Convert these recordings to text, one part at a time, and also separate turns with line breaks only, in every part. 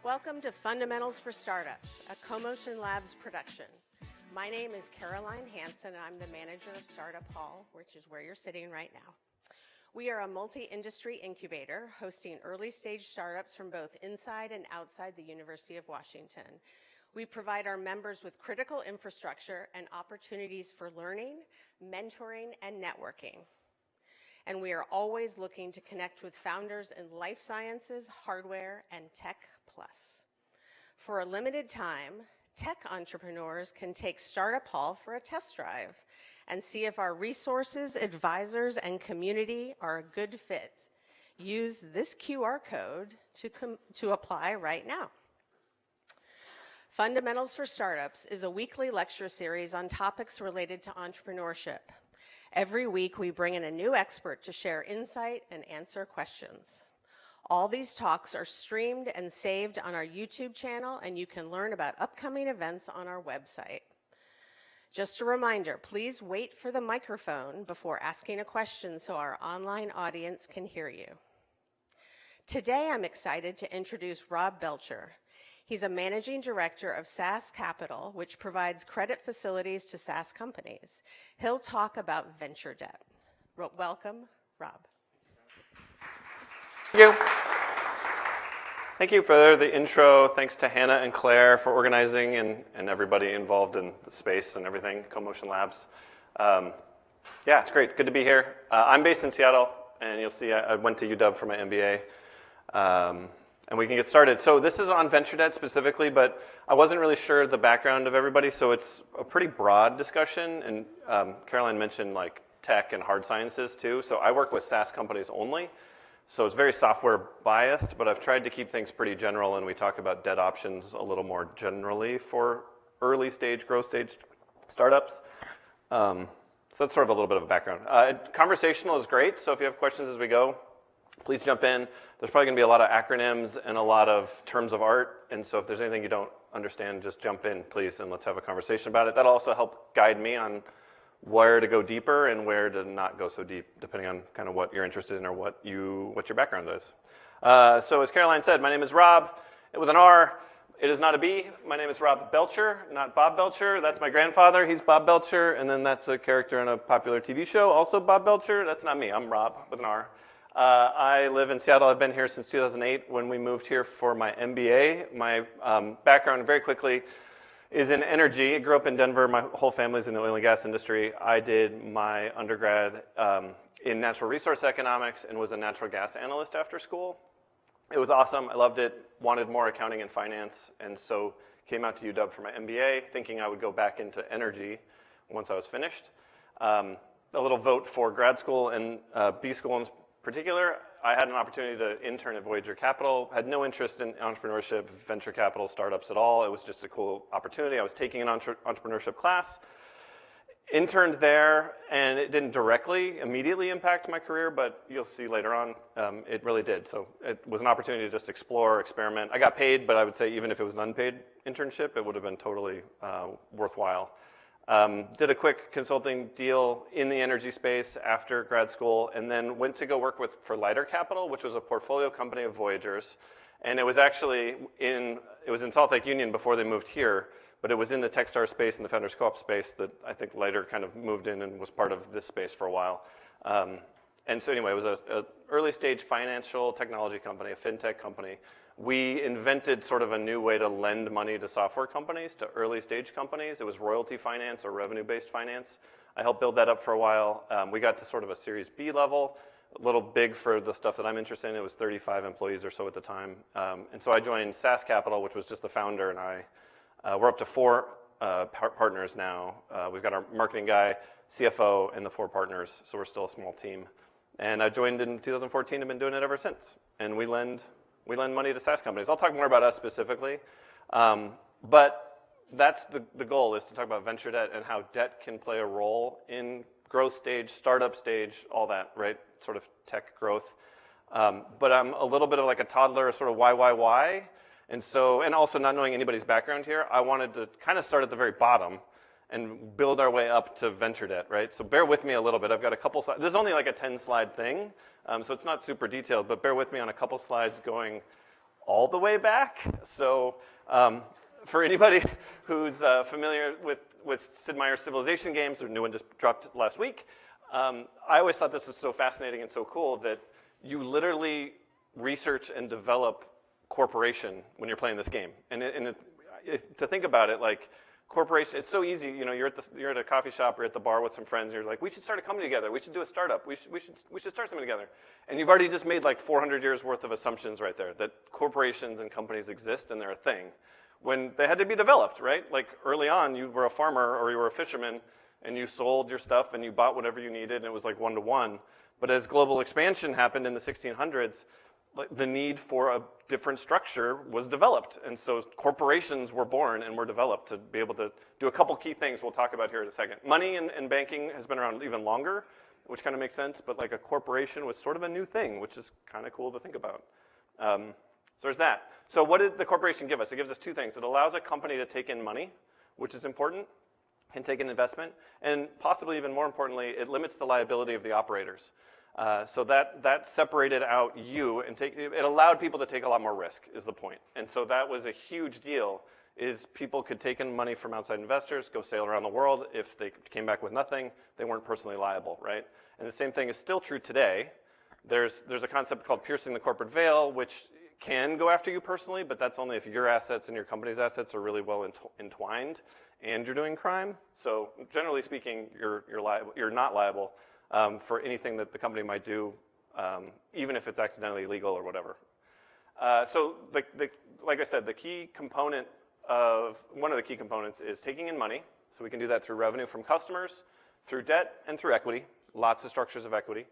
Welcome to Fundamentals for Startups, a CoMotion Labs production. My name is Caroline Hansen, and I'm the manager of Startup Hall, which is where you're sitting right now. We are a multi-industry incubator hosting early-stage startups from both inside and outside the University of Washington. We provide our members with critical infrastructure and opportunities for learning, mentoring, and networking. And we are always looking to connect with founders in life sciences, hardware, and tech plus. For a limited time, tech entrepreneurs can take Startup Hall for a test drive and see if our resources, advisors, and community are a good fit. Use this QR code to apply right now. Fundamentals for Startups is a weekly lecture series on topics related to entrepreneurship. Every week, we bring in a new expert to share insight and answer questions. All these talks are streamed and saved on our YouTube channel, and you can learn about upcoming events on our website. Just a reminder, please wait for the microphone before asking a question so our online audience can hear you. Today, I'm excited to introduce Rob Belcher. He's a managing director of SaaS Capital, which provides credit facilities to SaaS companies. He'll talk about venture debt. Welcome, Rob.
Thank you. Thank you for the intro. Thanks to Hannah and Claire for organizing and everybody involved in the space and everything, CoMotion Labs. Yeah, it's great. Good to be here. I'm based in Seattle, and you'll see I went to UW for my MBA. And we can get started. So this is on venture debt specifically, but I wasn't really sure the background of everybody, so it's a pretty broad discussion. And Caroline mentioned like tech and hard sciences too. So I work with SaaS companies only. So it's very software biased, but I've tried to keep things pretty general, and we talk about debt options a little more generally for early stage, growth stage startups. So that's sort of a little bit of a background. Conversational is great, so if you have questions as we go, please jump in. There's probably going to be a lot of acronyms and a lot of terms of art, and so if there's anything you don't understand, just jump in, please, and let's have a conversation about it. That'll also help guide me on where to go deeper and where to not go so deep, depending on kind of what you're interested in or what your background is. So as Caroline said, my name is Rob, with an R. It is not a B. My name is Rob Belcher, not Bob Belcher. That's my grandfather. He's Bob Belcher, and then that's a character in a popular TV show, also Bob Belcher. That's not me. I'm Rob, with an R. I live in Seattle. I've been here since 2008 when we moved here for my MBA. My background, very quickly, is in energy. I grew up in Denver. My whole family's in the oil and gas industry. I did my undergrad in natural resource economics and was a natural gas analyst after school. It was awesome. I loved it, wanted more accounting and finance, and so came out to UW for my MBA, thinking I would go back into energy once I was finished. A little vote for grad school and B school in particular. I had an opportunity to intern at Voyager Capital, had no interest in entrepreneurship, venture capital, startups at all. It was just a cool opportunity. I was taking an entrepreneurship class, interned there, and it didn't directly, immediately impact my career, but you'll see later on, it really did. So it was an opportunity to just explore, experiment. I got paid, but I would say even if it was an unpaid internship, it would have been totally worthwhile. Did a quick consulting deal in the energy space after grad school, and then went to go work for Lighter Capital, which was a portfolio company of Voyager's. And it was actually in Salt Lake Union before they moved here, but it was in the Techstar space and the Founders Co-op space that I think Lighter kind of moved in and was part of this space for a while. And so anyway, it was an early stage financial technology company, a fintech company. We invented sort of a new way to lend money to software companies, to early stage companies. It was royalty finance or revenue-based finance. I helped build that up for a while. We got to sort of a Series B level, a little big for the stuff that I'm interested in. It was 35 employees or so at the time. And so I joined SaaS Capital, which was just the founder and I. We're up to 4 partners now. We've got our marketing guy, CFO, and the 4 partners, so we're still a small team. And I joined in 2014 and been doing it ever since. And we lend money to SaaS companies. I'll talk more about us specifically, but that's the goal, is to talk about venture debt and how debt can play a role in growth stage, startup stage, all that, right? Sort of tech growth. But I'm a little bit of like a toddler, sort of why? And also not knowing anybody's background here, I wanted to kind of start at the very bottom and build our way up to venture debt, right? So bear with me a little bit. I've got a couple slides. This is only like a 10-slide thing, so it's not super detailed, but bear with me on a couple slides going all the way back. So for anybody who's familiar with Sid Meier's Civilization games, the new one just dropped last week, I always thought this was so fascinating and so cool that you literally research and develop corporation when you're playing this game. And to think about it, like corporation, it's so easy. You know, you're at a coffee shop or at the bar with some friends, and you're like, we should start a company together. We should do a startup. We should start something together. And you've already just made like 400 years worth of assumptions right there that corporations and companies exist and they're a thing, when they had to be developed, right? Like early on, you were a farmer or you were a fisherman, and you sold your stuff and you bought whatever you needed, and it was like one-to-one. But as global expansion happened in the 1600s, the need for a different structure was developed. And so corporations were born and were developed to be able to do a couple key things we'll talk about here in a second. Money and banking has been around even longer, which kind of makes sense, but like a corporation was sort of a new thing, which is kind of cool to think about. So there's that. So what did the corporation give us? It gives us two things. It allows a company to take in money, which is important, can take an investment, and possibly even more importantly, it limits the liability of the operators. So that separated out you and it allowed people to take a lot more risk is the point. And so that was a huge deal, is people could take in money from outside investors, go sail around the world. If they came back with nothing, they weren't personally liable, right? And the same thing is still true today. There's a concept called piercing the corporate veil, which can go after you personally, but that's only if your assets and your company's assets are really well entwined and you're doing crime. So generally speaking, you're not liable for anything that the company might do, even if it's accidentally illegal or whatever. So like I said, one of the key components is taking in money. So we can do that through revenue from customers, through debt, and through equity, lots of structures of equity.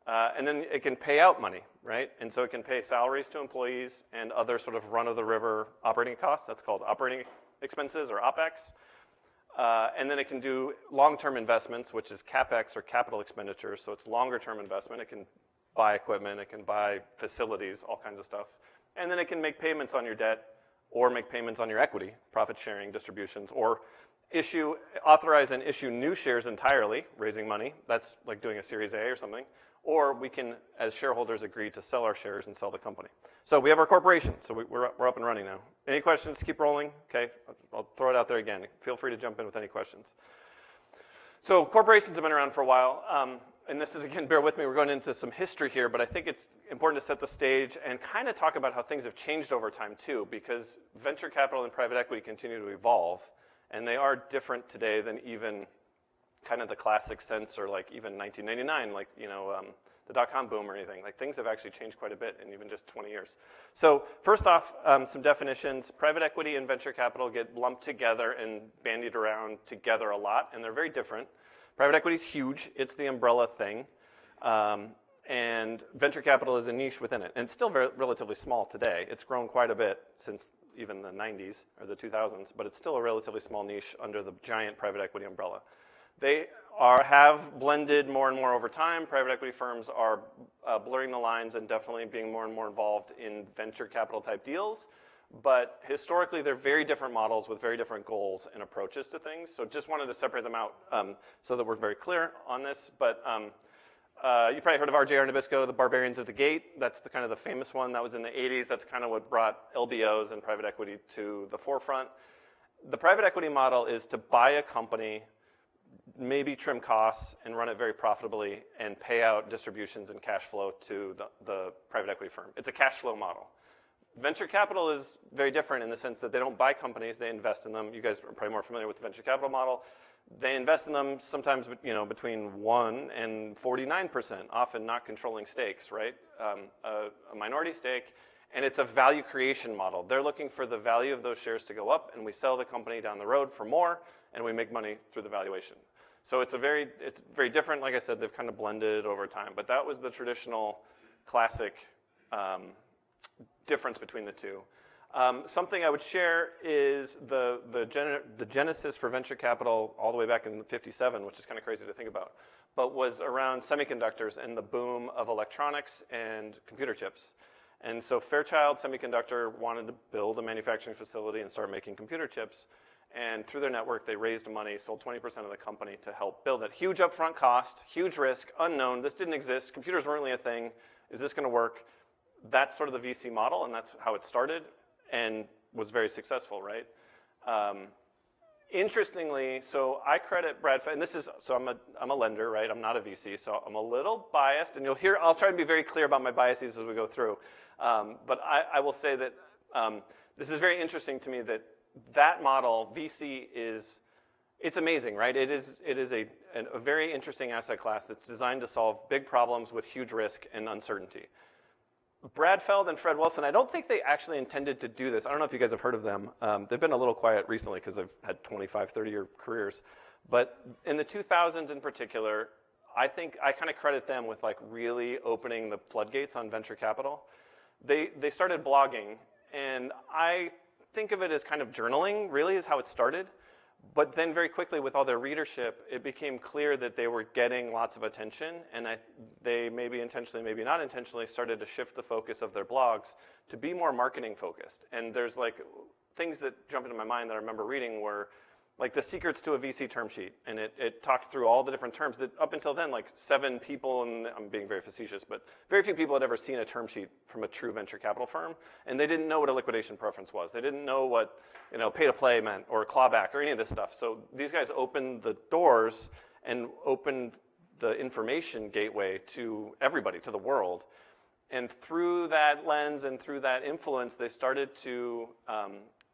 And then it can pay out money, right? And so it can pay salaries to employees and other sort of run-of-the-river operating costs. That's called operating expenses or OPEX. And then it can do long-term investments, which is CapEx or capital expenditures. So it's longer-term investment. It can buy equipment. It can buy facilities, all kinds of stuff. And then it can make payments on your debt or make payments on your equity, profit sharing, distributions, or authorize and issue new shares entirely, raising money. That's like doing a Series A or something. Or we can, as shareholders, agree to sell our shares and sell the company. So we have our corporation. So we're up and running now. Any questions? Keep rolling. Okay, I'll throw it out there again. Feel free to jump in with any questions. So corporations have been around for a while. And this is, again, bear with me, we're going into some history here, but I think it's important to set the stage and kind of talk about how things have changed over time too, because venture capital and private equity continue to evolve, and they are different today than even kind of the classic sense, or like even 1999, like, you know, the dot-com boom or anything. Like, things have actually changed quite a bit in even just 20 years. So first off, some definitions. Private equity and venture capital get lumped together and bandied around together a lot, and they're very different. Private equity is huge. It's the umbrella thing. And venture capital is a niche within it. And it's still relatively small today. It's grown quite a bit since even the 90s or the 2000s, but it's still a relatively small niche under the giant private equity umbrella. They have blended more and more over time. Private equity firms are blurring the lines and definitely being more and more involved in venture capital type deals. But historically, they're very different models with very different goals and approaches to things. So just wanted to separate them out so that we're very clear on this. But you probably heard of RJR Nabisco, the Barbarians of the Gate. That's the kind of the famous one. That was in the 80s. That's kind of what brought LBOs and private equity to the forefront. The private equity model is to buy a company, maybe trim costs and run it very profitably and pay out distributions and cash flow to the private equity firm. It's a cash flow model. Venture capital is very different in the sense that they don't buy companies, they invest in them. You guys are probably more familiar with the venture capital model. They invest in them sometimes, you know, between 1 and 49%, often not controlling stakes, right? A minority stake, and it's a value creation model. They're looking for the value of those shares to go up, and we sell the company down the road for more, and we make money through the valuation. So it's very different. Like I said, they've kind of blended over time, but that was the traditional classic difference between the two. Something I would share is the genesis for venture capital all the way back in '57, which is kind of crazy to think about, but was around semiconductors and the boom of electronics and computer chips. And so Fairchild Semiconductor wanted to build a manufacturing facility and start making computer chips. And through their network, they raised money, sold 20% of the company to help build it. Huge upfront cost, huge risk, unknown. This didn't exist. Computers weren't really a thing. Is this going to work? that's sort of the VC model, and that's how it started and was very successful, right? Interestingly, so I credit Brad, and this is, so I'm a lender, right? I'm not a VC, so I'm a little biased, and you'll hear, I'll try to be very clear about my biases as we go through. But I will say that this is very interesting to me that model, VC, it's amazing, right? It is a very interesting asset class that's designed to solve big problems with huge risk and uncertainty. Brad Feld and Fred Wilson, I don't think they actually intended to do this. I don't know if you guys have heard of them. They've been a little quiet recently because they've had 25, 30-year careers. But in the 2000s in particular, I think I kind of credit them with like really opening the floodgates on venture capital. They started blogging, and I think of it as kind of journaling, really, is how it started. But then very quickly, with all their readership, it became clear that they were getting lots of attention, and they maybe intentionally, maybe not intentionally, started to shift the focus of their blogs to be more marketing focused. And there's like things that jump into my mind that I remember reading were like the secrets to a VC term sheet, and it talked through all the different terms that up until then, like 7 people, and I'm being very facetious, but very few people had ever seen a term sheet from a true venture capital firm, and they didn't know what a liquidation preference was. They didn't know what pay to play meant or clawback or any of this stuff. So these guys opened the doors and opened the information gateway to everybody, to the world. And through that lens and through that influence, they started to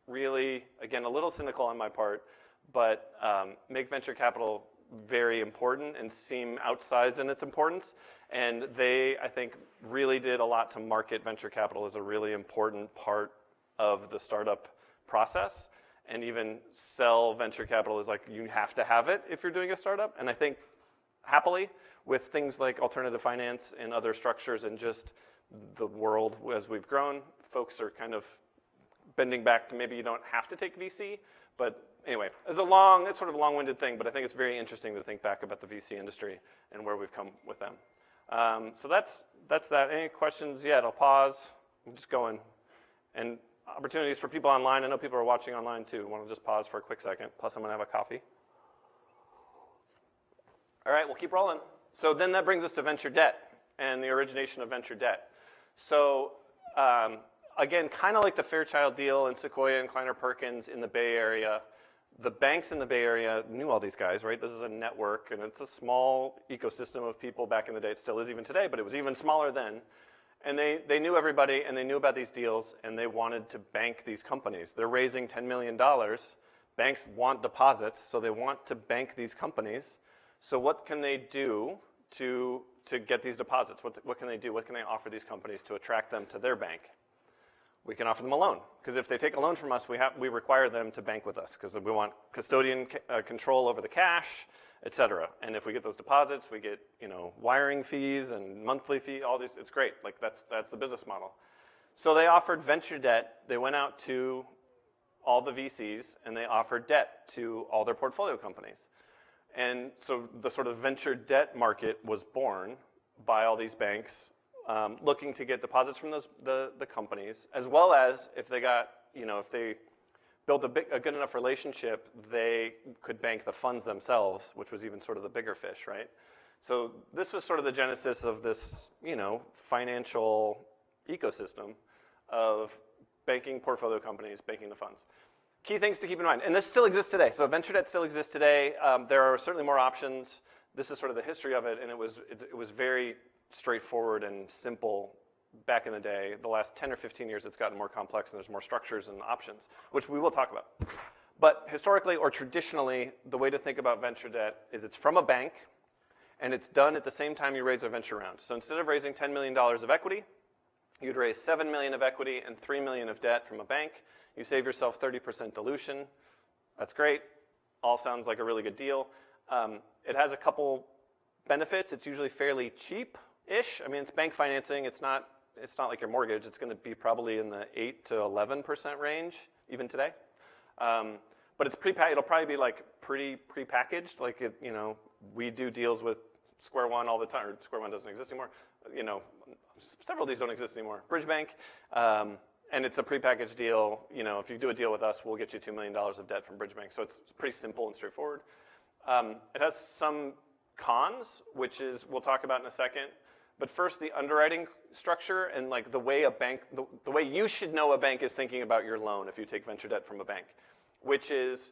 really, again, a little cynical on my part, but make venture capital very important and seem outsized in its importance. And they, I think, really did a lot to market venture capital as a really important part of the startup process, and even sell venture capital as like, you have to have it if you're doing a startup. And I think, happily, with things like alternative finance and other structures and just the world as we've grown, folks are kind of bending back to maybe you don't have to take VC. But anyway, it's sort of a long-winded thing, but I think it's very interesting to think back about the VC industry and where we've come with them. So that's that. Any questions yet? I'll pause. I'm just going. And opportunities for people online. I know people are watching online too. Want to just pause for a quick second. Plus, I'm going to have a coffee. All right, we'll keep rolling. So then that brings us to venture debt and the origination of venture debt. So again, kind of like the Fairchild deal and Sequoia and Kleiner Perkins in the Bay Area, the banks in the Bay Area knew all these guys, right? This is a network, and it's a small ecosystem of people back in the day. It still is even today, but it was even smaller then. And they knew everybody, and they knew about these deals, and they wanted to bank these companies. They're raising $10 million. Banks want deposits, so they want to bank these companies. So what can they do to get these deposits? What can they do? What can they offer these companies to attract them to their bank? We can offer them a loan, because if they take a loan from us, we require them to bank with us, because we want custodian control over the cash, et cetera. And if we get those deposits, we get wiring fees and monthly fee, all these. It's great. Like that's the business model. So they offered venture debt. They went out to all the VCs, and they offered debt to all their portfolio companies. And so the sort of venture debt market was born by all these banks looking to get deposits from the companies, as well as if they got, if they built a good enough relationship, they could bank the funds themselves, which was even sort of the bigger fish, right? So this was sort of the genesis of this, financial ecosystem of banking portfolio companies, banking the funds. Key things to keep in mind, and this still exists today. So venture debt still exists today. There are certainly more options. This is sort of the history of it, and it was very straightforward and simple back in the day. The last 10 or 15 years, it's gotten more complex, and there's more structures and options, which we will talk about. But historically or traditionally, the way to think about venture debt is it's from a bank, and it's done at the same time you raise a venture round. So instead of raising $10 million of equity, you'd raise $7 million of equity and $3 million of debt from a bank. You save yourself 30% dilution. That's great. All sounds like a really good deal. It has a couple benefits. It's usually fairly cheap-ish. I mean, it's bank financing. It's not like your mortgage. It's going to be probably in the 8 to 11% range, even today. But it's it'll probably be like pretty prepackaged. Like we do deals with Square One all the time. Or Square One doesn't exist anymore. Several of these don't exist anymore. Bridge Bank. And it's a prepackaged deal. If you do a deal with us, we'll get you $2 million of debt from Bridge Bank. So it's pretty simple and straightforward. It has some cons, which is we'll talk about in a second. But first, the underwriting structure and like the way a bank, the way you should know a bank is thinking about your loan if you take venture debt from a bank, which is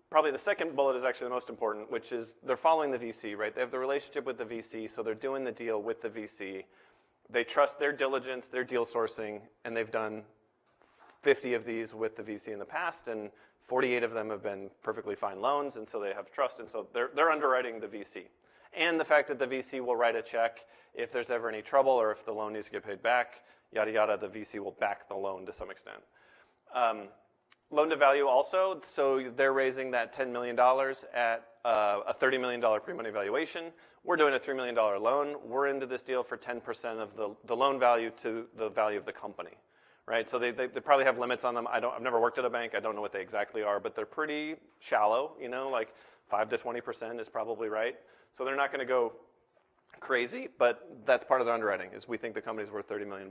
probably the second bullet is actually the most important, which is they're following the VC, right? They have the relationship with the VC, so they're doing the deal with the VC. They trust their diligence, their deal sourcing, and they've done 50 of these with the VC in the past, and 48 of them have been perfectly fine loans, and so they have trust, and so they're underwriting the VC. And the fact that the VC will write a check if there's ever any trouble or if the loan needs to get paid back, yada, yada, the VC will back the loan to some extent. Loan to value also, so they're raising that $10 million at a $30 million pre-money valuation. We're doing a $3 million loan. We're into this deal for 10% of the loan value to the value of the company, right? So they probably have limits on them. I've never worked at a bank. I don't know what they exactly are, but they're pretty shallow, you know, like 5 to 20% is probably right. So they're not going to go crazy, but that's part of their underwriting is we think the company's worth $30 million.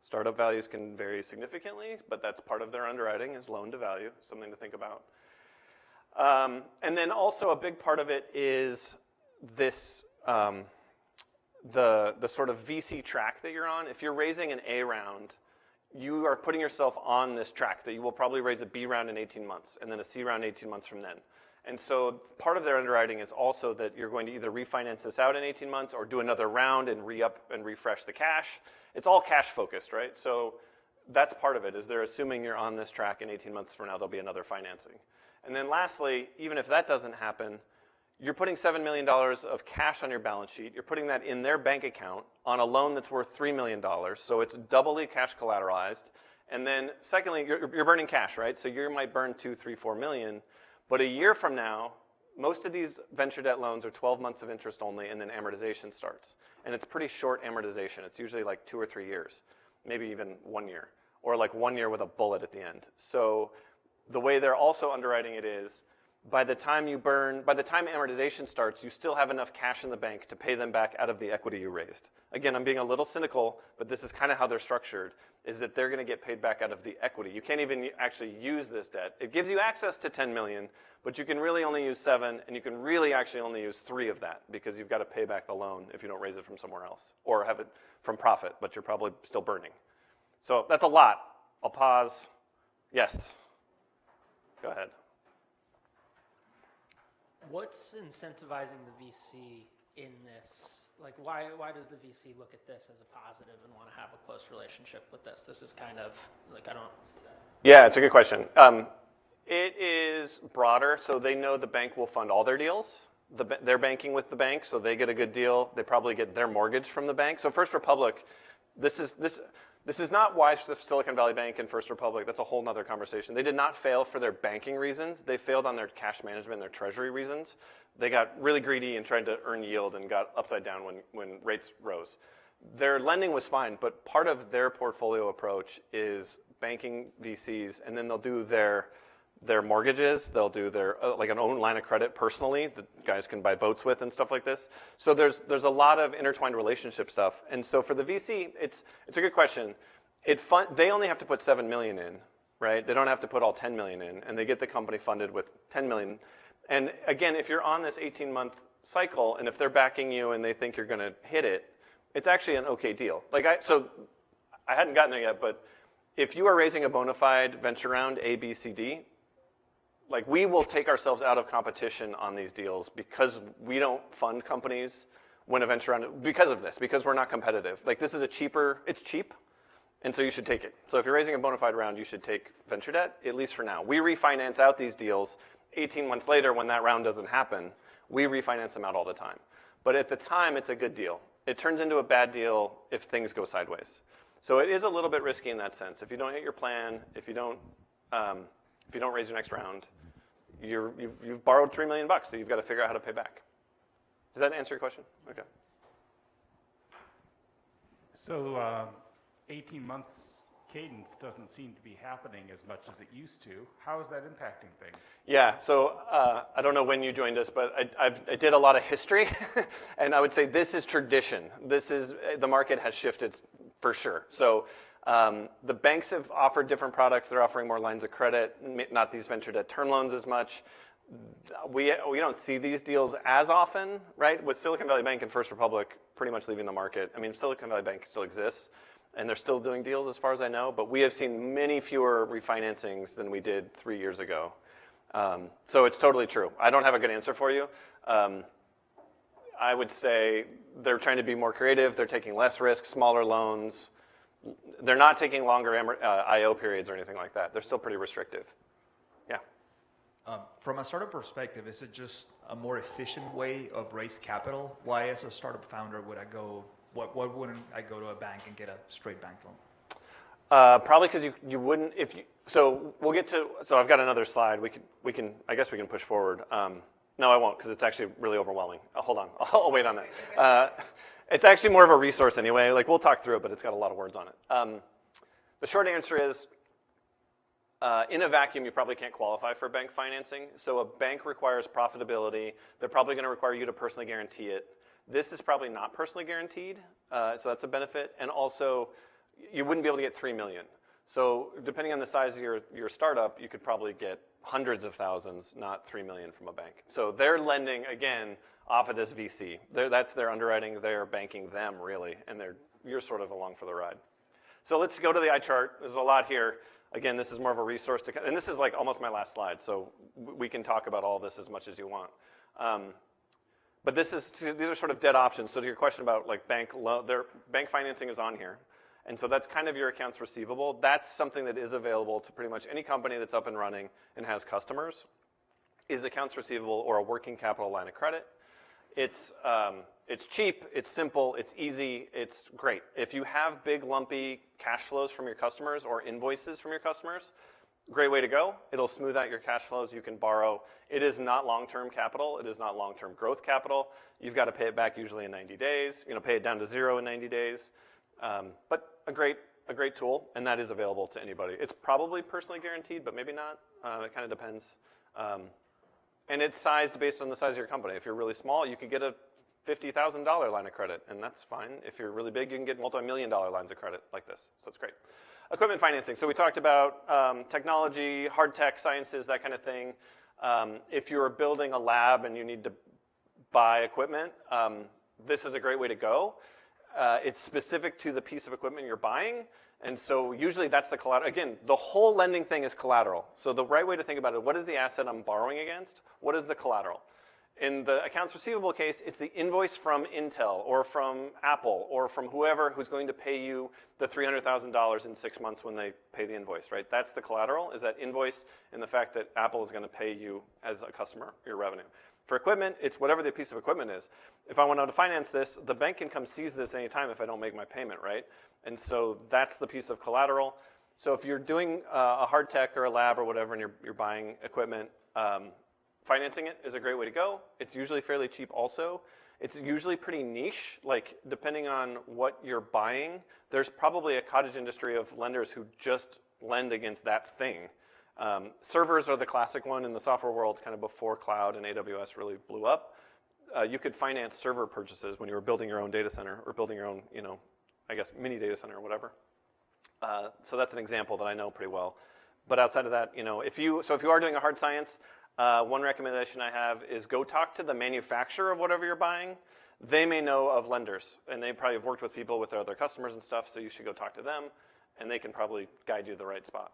Startup values can vary significantly, but that's part of their underwriting is loan to value, something to think about. And then also a big part of it is this, the sort of VC track that you're on. If you're raising an A round, you are putting yourself on this track that you will probably raise a B round in 18 months and then a C round 18 months from then. And so part of their underwriting is also that you're going to either refinance this out in 18 months or do another round and re-up and refresh the cash. It's all cash focused, right? So that's part of it, is they're assuming you're on this track in 18 months from now, there'll be another financing. And then lastly, even if that doesn't happen, you're putting $7 million of cash on your balance sheet. You're putting that in their bank account on a loan that's worth $3 million. So it's doubly cash collateralized. And then secondly, you're burning cash, right? So you might burn 2, 3, 4 million. But a year from now, most of these venture debt loans are 12 months of interest only, and then amortization starts. And it's pretty short amortization. It's usually like 2 or 3 years, maybe even 1 year, or like 1 year with a bullet at the end. So the way they're also underwriting it is, by the time amortization starts, you still have enough cash in the bank to pay them back out of the equity you raised. Again, I'm being a little cynical, but this is kind of how they're structured, is that they're going to get paid back out of the equity. You can't even actually use this debt. It gives you access to 10 million, but you can really only use 7, and you can really actually only use 3 of that because you've got to pay back the loan if you don't raise it from somewhere else or have it from profit, but you're probably still burning. So that's a lot. I'll pause. Yes. Go ahead.
What's incentivizing the VC in this? Like, why does the VC look at this as a positive and want to have a close relationship with this? This is kind of, like, I don't see that.
Yeah, it's a good question. It is broader, so they know the bank will fund all their deals. They're banking with the bank, so they get a good deal. They probably get their mortgage from the bank. So First Republic, this is not why Silicon Valley Bank and First Republic, that's a whole nother conversation. They did not fail for their banking reasons. They failed on their cash management and their treasury reasons. They got really greedy and tried to earn yield and got upside down when rates rose. Their lending was fine, but part of their portfolio approach is banking VCs, and then they'll do their mortgages, they'll do their like an own line of credit personally that guys can buy boats with and stuff like this. So there's a lot of intertwined relationship stuff. And so for the VC, it's a good question. They only have to put 7 million in, right? They don't have to put all 10 million in, and they get the company funded with 10 million. And again, if you're on this 18-month cycle, and if they're backing you and they think you're going to hit it, it's actually an okay deal. So I hadn't gotten there yet, but if you are raising a bona fide venture round A, B, C, D, like we will take ourselves out of competition on these deals because we don't fund companies when a venture round, because of this, because we're not competitive. Like this is it's cheap, and so you should take it. So if you're raising a bona fide round, you should take venture debt, at least for now. We refinance out these deals 18 months later when that round doesn't happen. We refinance them out all the time. But at the time, it's a good deal. It turns into a bad deal if things go sideways. So it is a little bit risky in that sense. If you don't hit your plan, if you don't raise your next round, you've borrowed $3 million, so you've got to figure out how to pay back. Does that answer your question? Okay.
So 18 months cadence doesn't seem to be happening as much as it used to. How is that impacting things?
Yeah, so I don't know when you joined us, but I did a lot of history, and I would say this is tradition. The market has shifted for sure. So the banks have offered different products. They're offering more lines of credit, not these venture debt term loans as much. we don't see these deals as often, right? With Silicon Valley Bank and First Republic pretty much leaving the market. I mean, Silicon Valley Bank still exists, and they're still doing deals as far as I know, but we have seen many fewer refinancings than we did 3 years ago. So it's totally true. I don't have a good answer for you. I would say they're trying to be more creative. They're taking less risk, smaller loans. They're not taking longer IO periods or anything like that. They're still pretty restrictive. Yeah.
From a startup perspective, is it just a more efficient way of raise capital? Why, as a startup founder, would I go? What wouldn't I go to a bank and get a straight bank loan?
Probably because you wouldn't if you. So we'll get to. So I've got another slide. We can. I guess we can push forward. No, I won't because it's actually really overwhelming. Hold on. I'll wait on that. It's actually more of a resource anyway. Like we'll talk through it, but it's got a lot of words on it. The short answer is, in a vacuum, you probably can't qualify for bank financing. So a bank requires profitability. They're probably going to require you to personally guarantee it. This is probably not personally guaranteed, so that's a benefit. And also, you wouldn't be able to get $3 million. So depending on the size of your startup, you could probably get hundreds of thousands, not $3 million from a bank. So they're lending, again, off of this VC. That's their underwriting. They're banking them, really, and you're sort of along for the ride. So let's go to the eye chart. There's a lot here. Again, this is more of a resource and this is like almost my last slide, so we can talk about all this as much as you want. But these are sort of dead options. So to your question about like bank financing is on here. And so that's kind of your accounts receivable. That's something that is available to pretty much any company that's up and running and has customers, is accounts receivable or a working capital line of credit. It's cheap, it's simple, it's easy, it's great. If you have big lumpy cash flows from your customers or invoices from your customers, great way to go. It'll smooth out your cash flows. You can borrow. It is not long-term capital. It is not long-term growth capital. You've got to pay it back usually in 90 days. Pay it down to zero in 90 days. But a great tool, and that is available to anybody. It's probably personally guaranteed, but maybe not. It kind of depends. And it's sized based on the size of your company. If you're really small, you can get a $50,000 line of credit, and that's fine. If you're really big, you can get multi-million-dollar lines of credit like this. So it's great. Equipment financing. So we talked about technology, hard tech, sciences, that kind of thing. If you're building a lab and you need to buy equipment, this is a great way to go. It's specific to the piece of equipment you're buying, and so usually that's the collateral. Again, the whole lending thing is collateral. So the right way to think about it, what is the asset I'm borrowing against? What is the collateral? In the accounts receivable case, it's the invoice from Intel or from Apple or from whoever who's going to pay you the $300,000 in 6 months when they pay the invoice, right? That's the collateral, is that invoice and the fact that Apple is going to pay you as a customer your revenue. For equipment, it's whatever the piece of equipment is. If I want to finance this, the bank can come seize this anytime if I don't make my payment, right? And so that's the piece of collateral. So if you're doing a hard tech or a lab or whatever and you're buying equipment, financing it is a great way to go. It's usually fairly cheap also. It's usually pretty niche, like depending on what you're buying, there's probably a cottage industry of lenders who just lend against that thing. Servers are the classic one in the software world, kind of before cloud and AWS really blew up. You could finance server purchases when you were building your own data center or building your own, I guess, mini data center or whatever. So that's an example that I know pretty well. But outside of that, if you are doing a hard science, one recommendation I have is go talk to the manufacturer of whatever you're buying. They may know of lenders, and they probably have worked with people with their other customers and stuff, so you should go talk to them, and they can probably guide you to the right spot.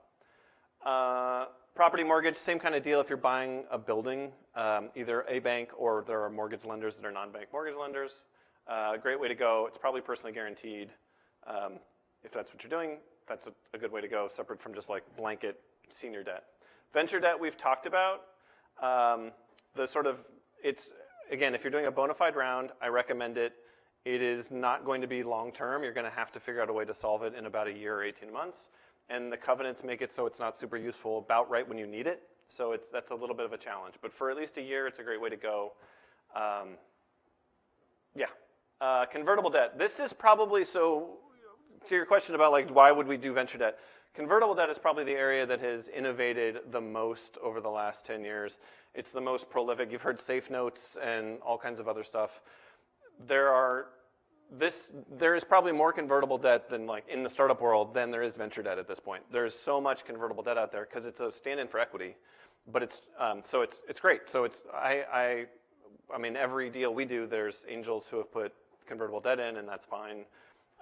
Property mortgage, same kind of deal if you're buying a building, either a bank or there are mortgage lenders that are non-bank mortgage lenders. Great way to go. It's probably personally guaranteed. If that's what you're doing, that's a good way to go, separate from just like blanket senior debt. Venture debt we've talked about. Again, if you're doing a bona fide round, I recommend it. It is not going to be long term. You're going to have to figure out a way to solve it in about a year or 18 months. And the covenants make it so it's not super useful about right when you need it. So that's a little bit of a challenge. But for at least a year, it's a great way to go. Convertible debt. This is probably, so to your question about like why would we do venture debt, convertible debt is probably the area that has innovated the most over the last 10 years. It's the most prolific. You've heard safe notes and all kinds of other stuff. There is probably more convertible debt than like in the startup world than there is venture debt at this point. There's so much convertible debt out there because it's a stand-in for equity. but it's so it's great. So I mean, every deal we do, there's angels who have put convertible debt in, and that's fine.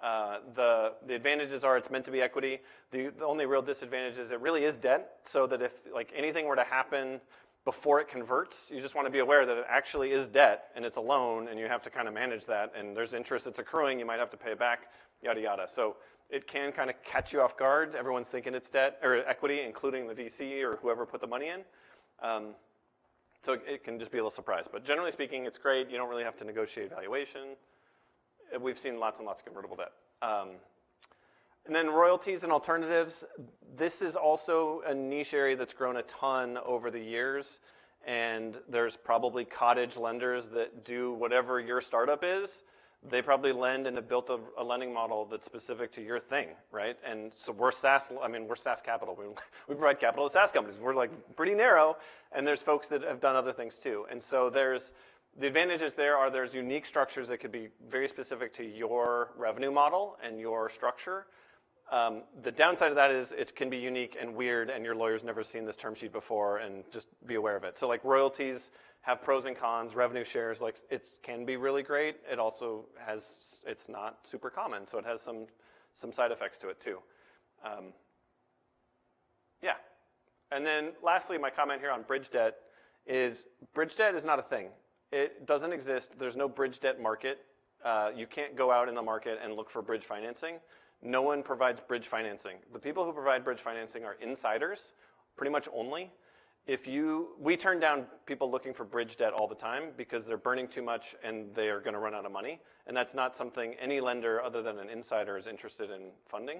The advantages are it's meant to be equity. The only real disadvantage is it really is debt, so that if like anything were to happen before it converts, you just want to be aware that it actually is debt and it's a loan, and you have to kind of manage that, and there's interest that's accruing, you might have to pay it back, yada yada. So it can kind of catch you off guard. Everyone's thinking it's debt or equity, including the VC or whoever put the money in. So it can just be a little surprise. But generally speaking, it's great. You don't really have to negotiate valuation. We've seen lots and lots of convertible debt. And then royalties and alternatives. This is also a niche area that's grown a ton over the years. And there's probably cottage lenders that do whatever your startup is. They probably lend and have built a lending model that's specific to your thing, right? And so we're SaaS, we're SaaS capital. We provide capital to SaaS companies. We're like pretty narrow, and there's folks that have done other things too. And so the advantages there's unique structures that could be very specific to your revenue model and your structure. The downside of that is it can be unique and weird, and your lawyer's never seen this term sheet before, and just be aware of it. So like royalties have pros and cons. Revenue shares, like it can be really great. It also it's not super common, so it has some side effects to it too. Yeah, and then lastly, my comment here on bridge debt is not a thing. It doesn't exist. There's no bridge debt market. You can't go out in the market and look for bridge financing. No one provides bridge financing. The people who provide bridge financing are insiders, pretty much only. We turn down people looking for bridge debt all the time because they're burning too much and they are going to run out of money. And that's not something any lender other than an insider is interested in funding.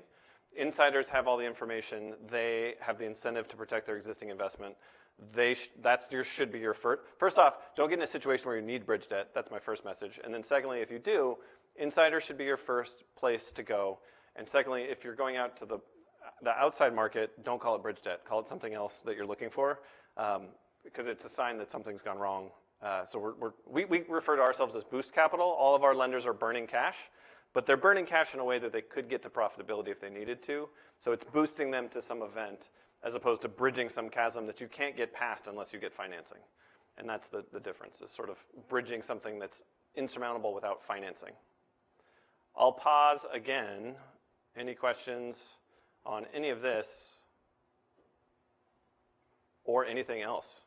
Insiders have all the information. They have the incentive to protect their existing investment. Should be your first. First off, don't get in a situation where you need bridge debt. That's my first message. And then secondly, if you do, insiders should be your first place to go. And secondly, if you're going out to the outside market, don't call it bridge debt. Call it something else that you're looking for, because it's a sign that something's gone wrong. So we refer to ourselves as boost capital. All of our lenders are burning cash, but they're burning cash in a way that they could get to profitability if they needed to. So it's boosting them to some event, as opposed to bridging some chasm that you can't get past unless you get financing. And that's the difference, is sort of bridging something that's insurmountable without financing. I'll pause again. Any questions on any of this or anything else?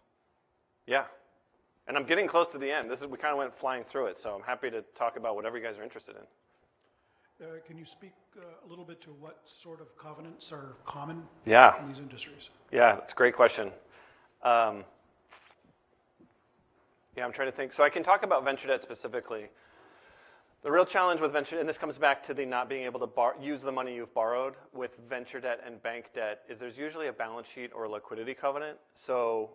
Yeah. And I'm getting close to the end. We kind of went flying through it, so I'm happy to talk about whatever you guys are interested in.
Can you speak a little bit to what sort of covenants are common
in
these industries?
Yeah, that's a great question. I'm trying to think. So I can talk about venture debt specifically. The real challenge with venture, and this comes back to the not being able to use the money you've borrowed with venture debt and bank debt, is there's usually a balance sheet or a liquidity covenant. So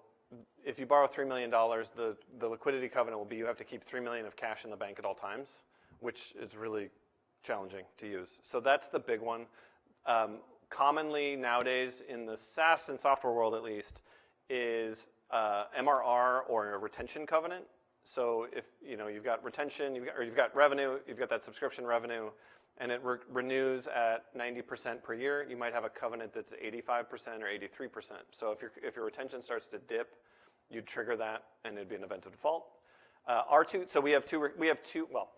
if you borrow $3 million, the liquidity covenant will be you have to keep $3 million of cash in the bank at all times, which is really challenging to use. So that's the big one. Commonly nowadays in the SaaS and software world at least is MRR or a retention covenant. So if you've got retention, you've got revenue, you've got that subscription revenue, and it renews at 90% per year, you might have a covenant that's 85% or 83%. So if your retention starts to dip, you'd trigger that, and it'd be an event of default. So we have two. Well,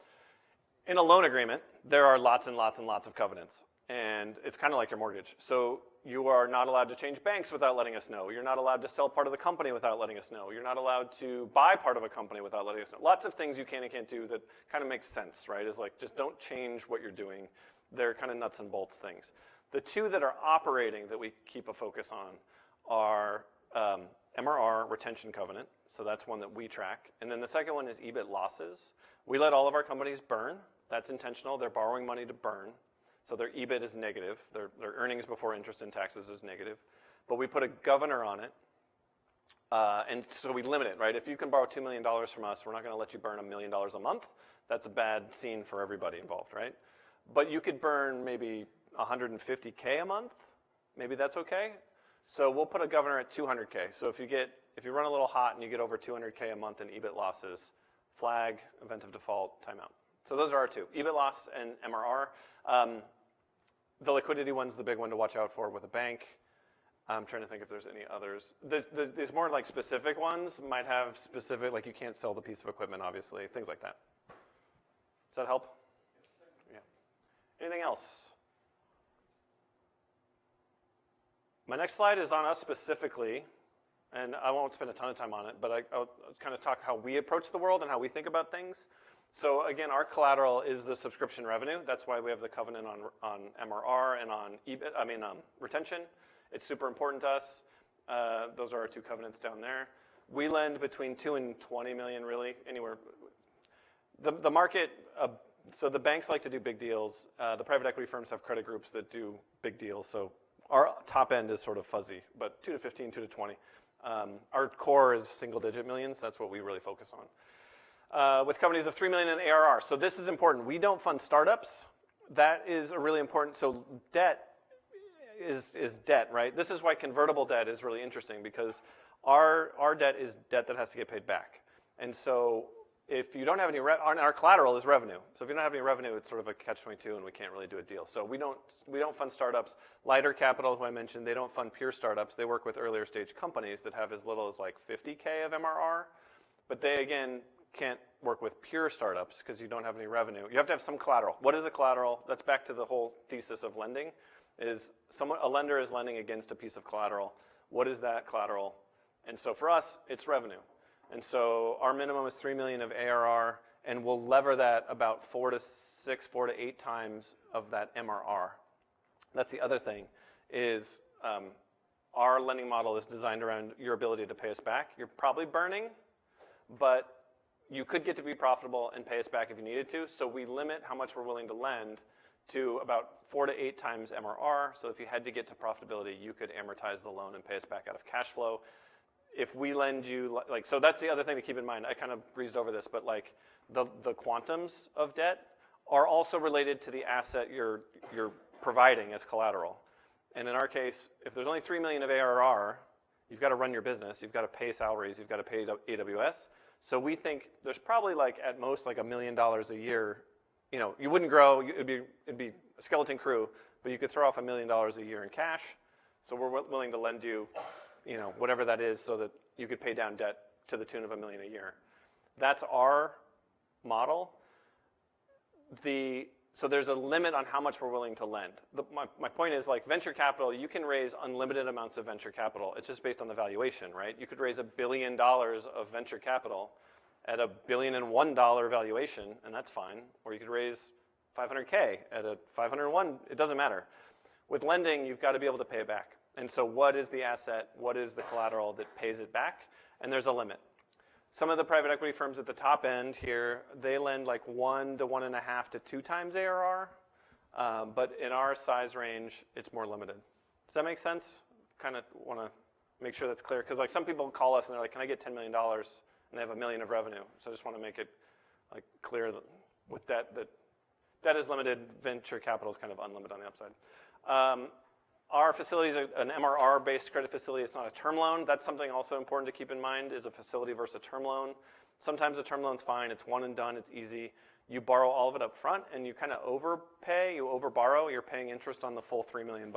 in a loan agreement, there are lots and lots and lots of covenants, and it's kind of like your mortgage. So you are not allowed to change banks without letting us know. You're not allowed to sell part of the company without letting us know. You're not allowed to buy part of a company without letting us know. Lots of things you can and can't do that kind of makes sense, right? Is like, just don't change what you're doing. They're kind of nuts and bolts things. The two that are operating that we keep a focus on are MRR, retention covenant. So that's one that we track. And then the second one is EBIT losses. We let all of our companies burn. That's intentional. They're borrowing money to burn. So their EBIT is negative. Their earnings before interest and taxes is negative. But we put a governor on it. And so we limit it, right? If you can borrow $2 million from us, we're not going to let you burn $1 million a month. That's a bad scene for everybody involved, right? But you could burn maybe $150K a month. Maybe that's okay. So we'll put a governor at $200K. So if you run a little hot and you get over $200K a month in EBIT losses, flag, event of default, timeout. So those are our two, EBIT loss and MRR. The liquidity one's the big one to watch out for with a bank. I'm trying to think if there's any others. There's more like specific ones might have specific, like you can't sell the piece of equipment, obviously, things like that. Does that help? Yeah. Anything else? My next slide is on us specifically, and I won't spend a ton of time on it, but I'll kind of talk how we approach the world and how we think about things. So again, our collateral is the subscription revenue. That's why we have the covenant on MRR and on retention. It's super important to us. Those are our two covenants down there. We lend between 2 and 20 million, really, anywhere. The market, so the banks like to do big deals. The private equity firms have credit groups that do big deals. So our top end is sort of fuzzy, but 2 to 15, 2 to 20. Our core is single-digit millions. That's what we really focus on. With companies of 3 million in ARR. So this is important. We don't fund startups. That is a really important. So debt is debt, right? This is why convertible debt is really interesting, because our debt is debt that has to get paid back. And so if you don't have any, our collateral is revenue. So if you don't have any revenue, it's sort of a catch-22, and we can't really do a deal. So we don't fund startups. Lighter Capital, who I mentioned, they don't fund pure startups. They work with earlier stage companies that have as little as like 50K of MRR. But they, again, can't work with pure startups because you don't have any revenue. You have to have some collateral. What is a collateral? That's back to the whole thesis of lending. Is a lender is lending against a piece of collateral. What is that collateral? And so for us, it's revenue. And so our minimum is 3 million of ARR, and we'll lever that about 4 to 8 times of that MRR. That's the other thing, is our lending model is designed around your ability to pay us back. You're probably burning, but you could get to be profitable and pay us back if you needed to. So we limit how much we're willing to lend to about 4 to 8 times MRR. So if you had to get to profitability, you could amortize the loan and pay us back out of cash flow. If we lend you, so that's the other thing to keep in mind. I kind of breezed over this, but like the quantums of debt are also related to the asset you're providing as collateral. And in our case, if there's only 3 million of ARR, you've got to run your business, you've got to pay salaries, you've got to pay AWS. So we think there's probably like at most like $1 million a year. You know, you wouldn't grow, it'd be a skeleton crew, but you could throw off $1 million a year in cash. So we're willing to lend you, whatever that is, so that you could pay down debt to the tune of $1 million a year. That's our model. So there's a limit on how much we're willing to lend. My point is, like venture capital, you can raise unlimited amounts of venture capital. It's just based on the valuation, right? You could raise $1 billion of venture capital at $1.01 billion valuation, and that's fine. Or you could raise 500K at a 501, it doesn't matter. With lending, you've got to be able to pay it back. And so what is the asset, what is the collateral that pays it back? And there's a limit. Some of the private equity firms at the top end here, they lend like 1 to 1.5 to 2 times ARR. But in our size range, it's more limited. Does that make sense? Kind of want to make sure that's clear. Because like some people call us and they're like, can I get $10 million? And they have $1 million of revenue. So I just want to make it like clear that with debt, that debt is limited, venture capital is kind of unlimited on the upside. Our facility is an MRR-based credit facility. It's not a term loan. That's something also important to keep in mind, is a facility versus a term loan. Sometimes a term loan's fine. It's one and done. It's easy. You borrow all of it up front, and you kind of overpay. You overborrow. You're paying interest on the full $3 million.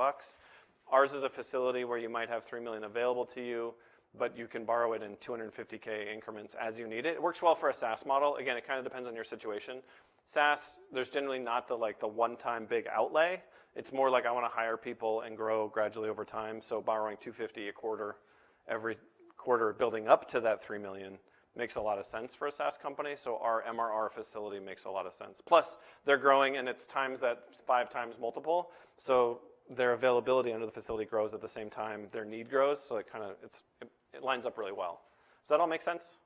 Ours is a facility where you might have $3 million available to you, but you can borrow it in 250K increments as you need it. It works well for a SaaS model. Again, it kind of depends on your situation. SaaS, there's generally not the one-time big outlay. It's more like I want to hire people and grow gradually over time. So borrowing $250 a quarter, every quarter building up to that $3 million makes a lot of sense for a SaaS company. So our MRR facility makes a lot of sense. Plus, they're growing, and it's times that 5 times multiple. So their availability under the facility grows at the same time their need grows. So it lines up really well. Does that all make sense?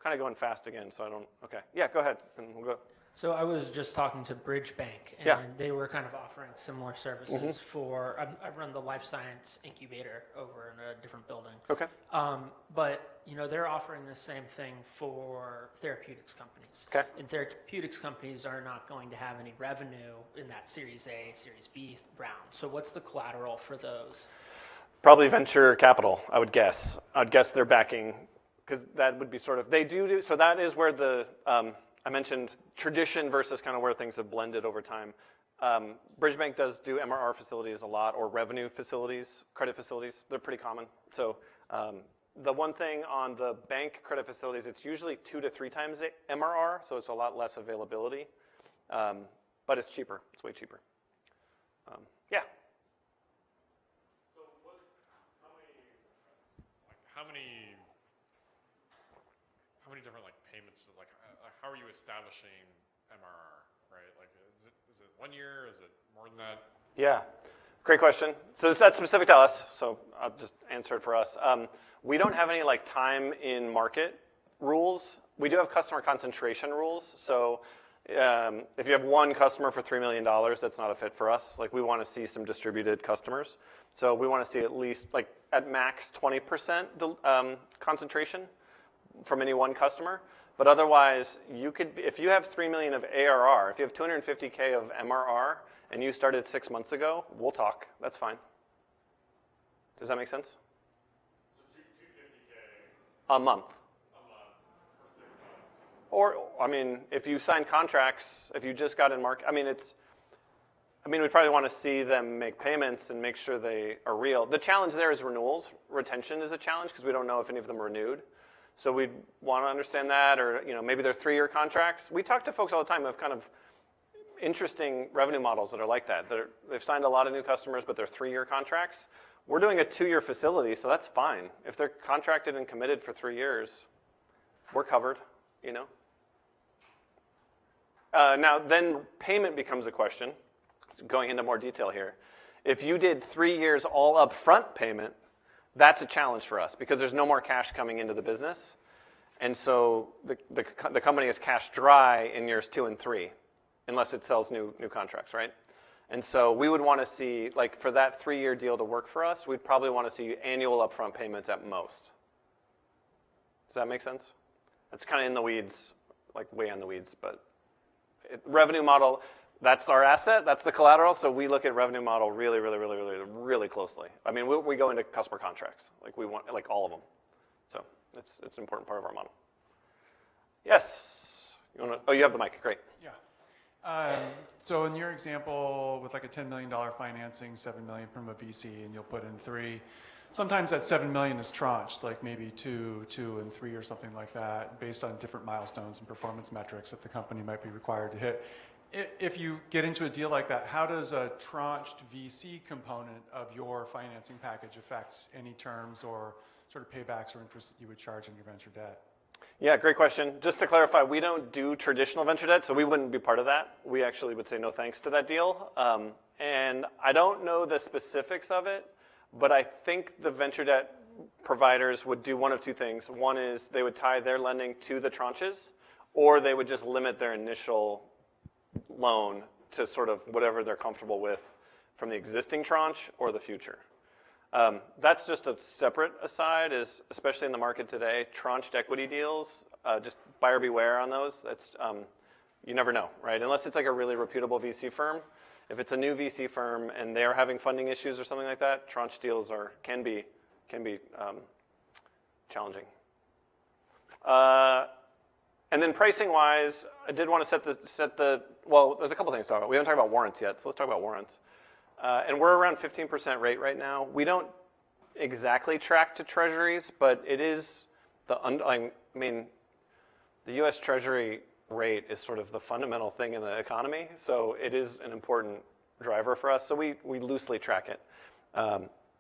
Kind of going fast again, so I don't. Okay, yeah, go ahead, and we'll go.
So I was just talking to Bridge Bank, and
Yeah.
they were kind of offering similar services for, I run the life science incubator over in a different building.
Okay.
But, they're offering the same thing for therapeutics companies.
Okay.
And therapeutics companies are not going to have any revenue in that Series A, Series B round. So what's the collateral for those?
Probably venture capital, I would guess. I'd guess they're backing, because that would be sort of, they do, so that is where the I mentioned tradition versus kind of where things have blended over time. Bridge Bank does do MRR facilities a lot, or revenue facilities, credit facilities. They're pretty common. So the one thing on the bank credit facilities, it's usually 2 to 3 times MRR, so it's a lot less availability. But it's cheaper. It's way cheaper. Yeah.
So how many different like payments, like how are you establishing MRR, right? Like is it 1 year? Is it more than that?
Yeah, great question. So that's specific to us, so I'll just answer it for us. We don't have any like time in market rules. We do have customer concentration rules. So if you have one customer for $3 million, that's not a fit for us. Like we want to see some distributed customers. So we want to see at least like at max 20% concentration from any one customer. But otherwise, you could, if you have 3 million of ARR, if you have 250K of MRR, and you started 6 months ago, we'll talk. That's fine. Does that make sense?
So 250K
A month.
a month for 6 months.
Or, I mean, if you sign contracts, if you just got in market, we probably want to see them make payments and make sure they are real. The challenge there is renewals. Retention is a challenge because we don't know if any of them are renewed. So we'd want to understand that, or maybe they're 3-year contracts. We talk to folks all the time of kind of interesting revenue models that are like that. They've signed a lot of new customers, but they're 3-year contracts. We're doing a 2-year facility, so that's fine. If they're contracted and committed for 3 years, we're covered, Now, then payment becomes a question. Going into more detail here. If you did 3 years all upfront payment, that's a challenge for us because there's no more cash coming into the business. And so the company is cash dry in years 2 and 3, unless it sells new contracts, right? And so we would want to see, like for that 3-year deal to work for us, we'd probably want to see annual upfront payments at most. Does that make sense? That's kind of in the weeds, like way in the weeds, but revenue model, that's our asset, that's the collateral, so we look at revenue model really, really, really, really, really closely. I mean, we go into customer contracts, like we want, like all of them. So it's an important part of our model. Yes, you have the mic, great.
Yeah. So in your example, with like a $10 million financing, $7 million from a VC, and you'll put in 3, sometimes that $7 million is tranched, like maybe 2, and 3 or something like that, based on different milestones and performance metrics that the company might be required to hit. If you get into a deal like that, how does a tranched VC component of your financing package affect any terms or sort of paybacks or interest that you would charge on your venture debt?
Yeah, great question. Just to clarify, we don't do traditional venture debt, so we wouldn't be part of that. We actually would say no thanks to that deal. And I don't know the specifics of it, but I think the venture debt providers would do one of 2 things. One is they would tie their lending to the tranches, or they would just limit their initial loan to sort of whatever they're comfortable with from the existing tranche or the future. That's just a separate aside, is especially in the market today, tranched equity deals, just buyer beware on those. That's, you never know, right? Unless it's like a really reputable VC firm. If it's a new VC firm and they're having funding issues or something like that, tranche deals can be challenging. And then pricing-wise, I did want to set the well, there's a couple things to talk about. We haven't talked about warrants yet, so let's talk about warrants. And we're around 15% rate right now. We don't exactly track to treasuries, but it is the U.S. Treasury rate is sort of the fundamental thing in the economy, so it is an important driver for us. So we loosely track it.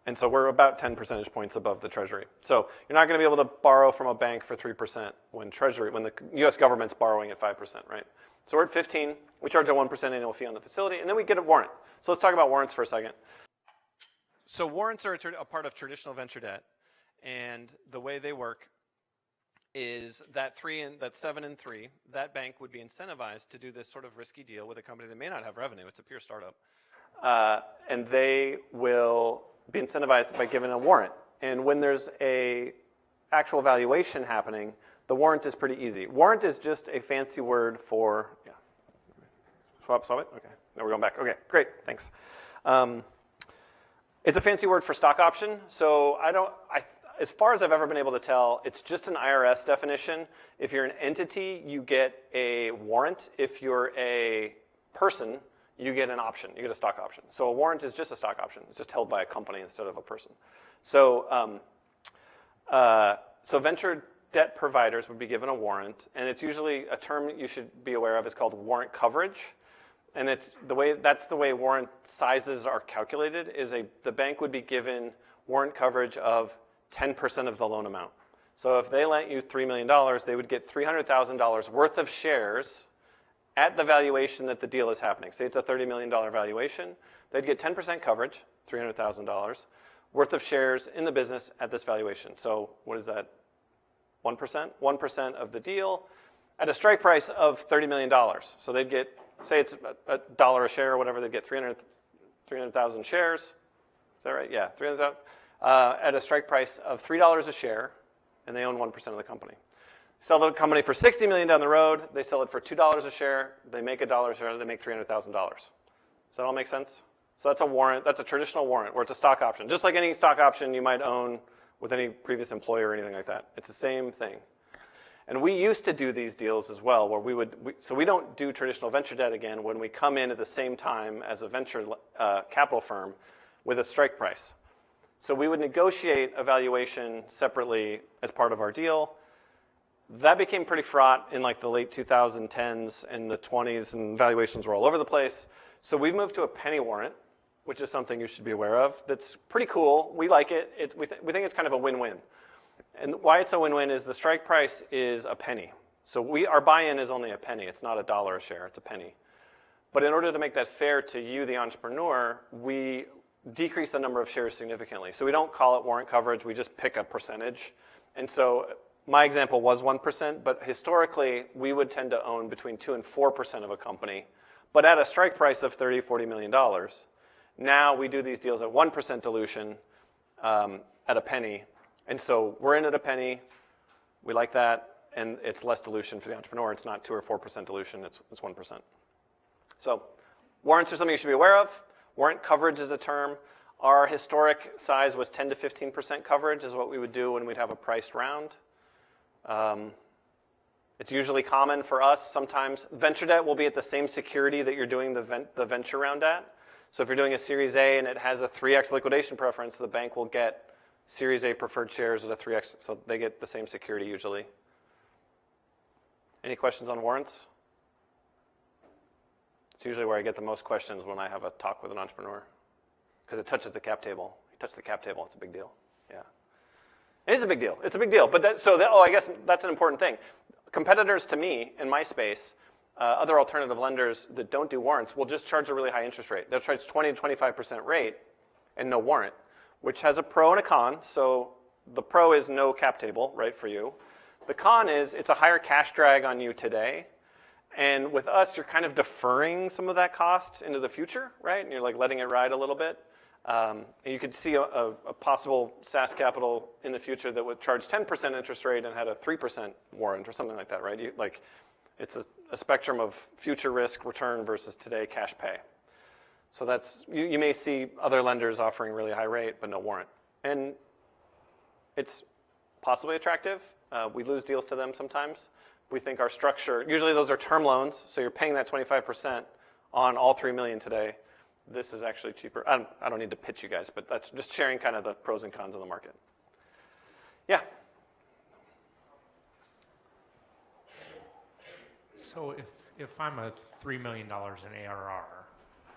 And so we're about 10 percentage points above the Treasury. So you're not going to be able to borrow from a bank for 3% when the U.S. government's borrowing at 5%, right? So we're at 15. We charge a 1% annual fee on the facility, and then we get a warrant. So let's talk about warrants for a second. So warrants are a part of traditional venture debt, and the way they work is that 7 and 3, that bank would be incentivized to do this sort of risky deal with a company that may not have revenue. It's a pure startup. And they will be incentivized by giving a warrant. And when there's a actual valuation happening, the warrant is pretty easy. Warrant is just a fancy word for, yeah. Swap it? Okay, now we're going back. Okay, great, thanks. It's a fancy word for stock option. So as far as I've ever been able to tell, it's just an IRS definition. If you're an entity, you get a warrant. If you're a person, you get an option. You get a stock option. So a warrant is just a stock option. It's just held by a company instead of a person. So, so venture debt providers would be given a warrant, and it's usually a term you should be aware of. It's called warrant coverage. And that's the way warrant sizes are calculated, is the bank would be given warrant coverage of 10% of the loan amount. So if they lent you $3 million, they would get $300,000 worth of shares at the valuation that the deal is happening. Say it's a $30 million valuation, they'd get 10% coverage, $300,000, worth of shares in the business at this valuation. So what is that, 1%? 1% of the deal at a strike price of $30 million. So they'd get, say it's $1 a share or whatever, they'd get 300,000 shares. Is that right? Yeah, 300,000 at a strike price of $3 a share, and they own 1% of the company. Sell the company for $60 million down the road, they sell it for $2 a share, they make $1 a share, they make $300,000. Does that all make sense? So that's a warrant, that's a traditional warrant, where it's a stock option. Just like any stock option you might own with any previous employer or anything like that. It's the same thing. And we used to do these deals as well, where so we don't do traditional venture debt again when we come in at the same time as a venture capital firm with a strike price. So we would negotiate a valuation separately as part of our deal. That became pretty fraught in like the late 2010s and the 20s, and valuations were all over the place. So we've moved to a penny warrant, which is something you should be aware of. That's pretty cool. We like it. We think it's kind of a win-win. And why it's a win-win is the strike price is a penny. So our buy-in is only a penny. It's not $1 a share. It's a penny. But in order to make that fair to you, the entrepreneur, we decrease the number of shares significantly. So we don't call it warrant coverage. We just pick a percentage. And so my example was 1%, but historically, we would tend to own between 2 and 4% of a company. But at a strike price of $30, $40 million, now we do these deals at 1% dilution at a penny. And so we're in at a penny. We like that. And it's less dilution for the entrepreneur. It's not 2 or 4% dilution. It's 1%. So warrants are something you should be aware of. Warrant coverage is a term. Our historic size was 10 to 15% coverage is what we would do when we'd have a priced round. It's usually common for us. Sometimes venture debt will be at the same security that you're doing the venture round at. So if you're doing a Series A and it has a 3x liquidation preference, the bank will get Series A preferred shares at a 3x, so they get the same security usually. Any questions on warrants? It's usually where I get the most questions when I have a talk with an entrepreneur, because it touches the cap table. You touch the cap table, it's a big deal. Yeah. It is a big deal. It's a big deal. But I guess that's an important thing. Competitors to me in my space, other alternative lenders that don't do warrants will just charge a really high interest rate. They'll charge 20 to 25% rate and no warrant, which has a pro and a con. So the pro is no cap table, right, for you. The con is it's a higher cash drag on you today. And with us, you're kind of deferring some of that cost into the future, right? And you're like letting it ride a little bit. And you could see a possible SaaS capital in the future that would charge 10% interest rate and had a 3% warrant or something like that, right? It's a spectrum of future risk return versus today cash pay. So that's, you may see other lenders offering really high rate but no warrant. And it's possibly attractive. We lose deals to them sometimes. We think our structure, usually those are term loans, so you're paying that 25% on all $3 million today. This is actually cheaper. I don't need to pitch you guys, but that's just sharing kind of the pros and cons of the market. Yeah.
So if I'm a $3 million in ARR,